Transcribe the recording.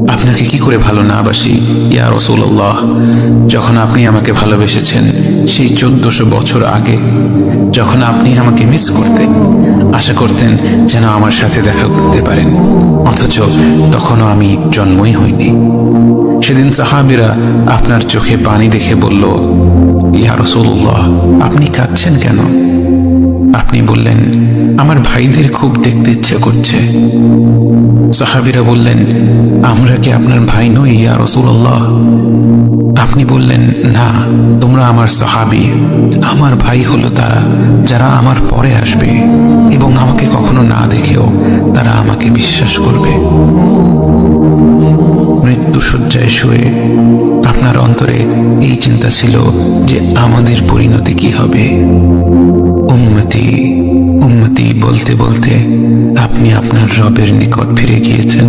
আপনাকে কি করে ভালো না বাসি ইয়া রাসূলুল্লাহ। যখন আপনি আমাকে ভালোবেসেছেন সেই 1400 বছর আগে, যখন আপনি আমাকে মিস করতেন, আশা করতেন যেন আমার সাথে দেখা করতে পারেন, অথচ তখনও আমি জন্মই হইনি। সেদিন সাহাবীরা আপনার চোখে পানি দেখে বলল, ইয়া রাসূলুল্লাহ, আপনি কাঁদছেন কেন? আপনি বললেন, আমার ভাইদের খুব দেখতে ইচ্ছে করছে। সাহাবীরা বললেন, আমরা কি আপনার ভাই নই ইয়া রাসূলুল্লাহ? আপনি বললেন, না, তোমরা আমার সাহাবী। আমার ভাই হলো তারা যারা আমার পরে আসবে এবং আমাকে কখনো না দেখেও তারা আমাকে বিশ্বাস করবে। মৃত্যু শয্যায় শুয়ে আপনার অন্তরে এই চিন্তা ছিল যে আমাদের পরিণতি কি হবে। উম্মতি উম্মতি বলতে বলতে আপনি আপনার রবের নিকট ফিরে গিয়েছেন।